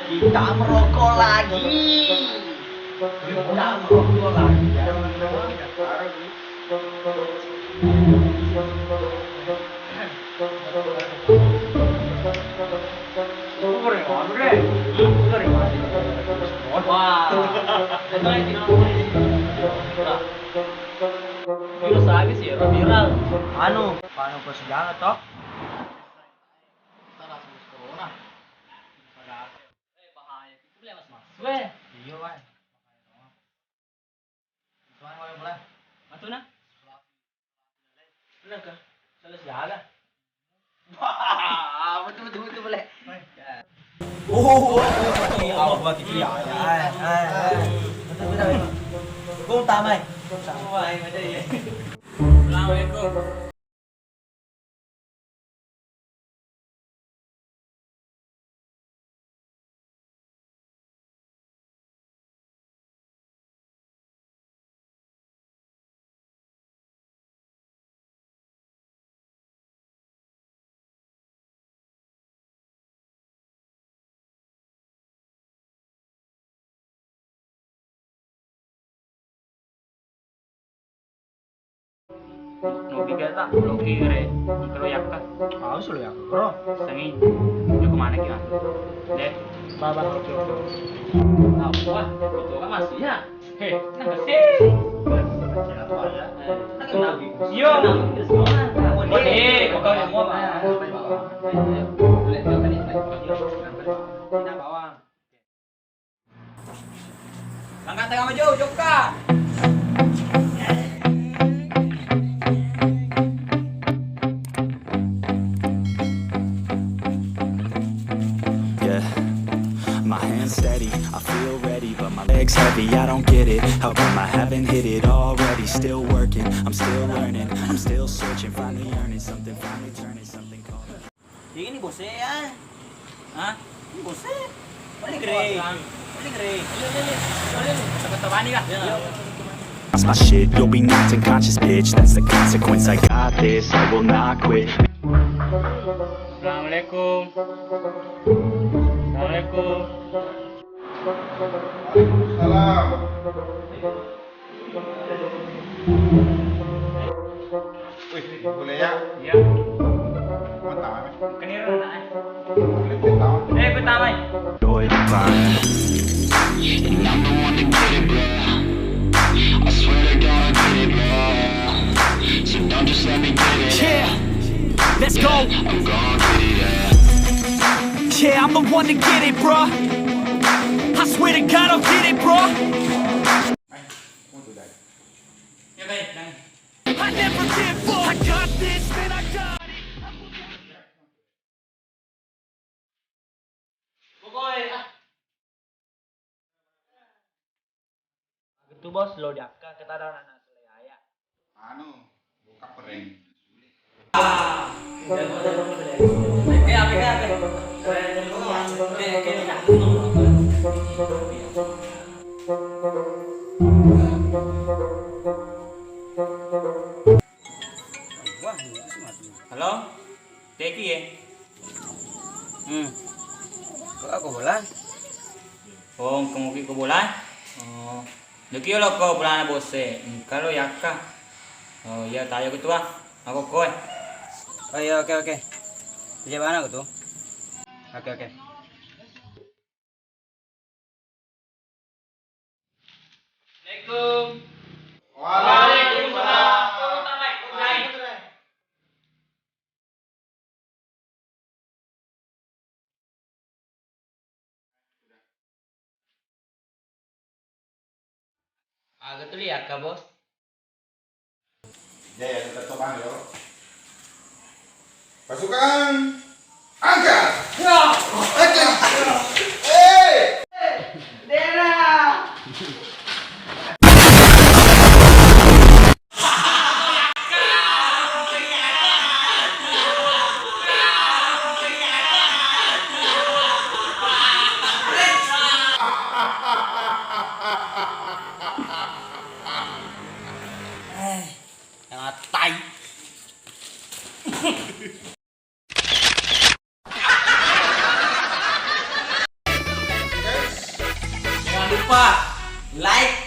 Kita merokok lagi. Kita merokok lagi. Virus lagi sih, viral. Paano ko segala toh? Corona. Bahaya. Itu boleh mas. Weh. Iya, Wan. Soalnya mau boleh. Matu na? Benar kah? Salah segala. Wah, betul boleh. Ako ba gitu ya? Betul. Kung tama. Assalamualaikum. Mobil tak lo kire kalau yakka Harus lo ya, bro. sangin itu kemana kira deh Baba, oke. tahu wah itu kan masih ya heh nah sih nah kenapa yo kok kau yang mau langkah tengah maju Jokka. My hands steady, I feel ready, but my legs heavy, I don't get it. How come I haven't hit it already? Still working, I'm still learning, I'm still searching, finally earning something, finally turning something called. Ini bosnya ya. Hah? Ini bosnya. Ini gede. Kata-kata kah? That's my shit, you'll be knocked unconscious, bitch. That's the consequence, I got this, I will not quit. Assalamualaikum. Assalamualaikum. Salam. Wih, boleh ya? Iya. Mantap. Keniran nak. Boleh tahu. Pertama. Joy divine. And I'm the one to get it, bro. I swear to God, I get it, bro. So don't just let me get it. Yeah, let's go. I'm gonna get it, yeah. Yeah, I'm the one to get it, bro. I swear to God, I'll get it, bro. Ya baik, nang. I never give up. I got this, man, I got it. Pokoknya Itu bos lo diakka kita ada anak selaya. Anu, buka pering. halo, Teki ya? Kok aku bola? Oh, kamu ke bulan? Oh, deki lo kau bulan bose. Kalau yakka, oh ya tayo ketua, aku koi. Oh iya, oke. Di mana aku tuh? Oke. Assalamualaikum. Waalaikumsalam. Agak tuh lihat kah bos? Ya, kita coba ya. Pasukan angkat. Jangan lupa like,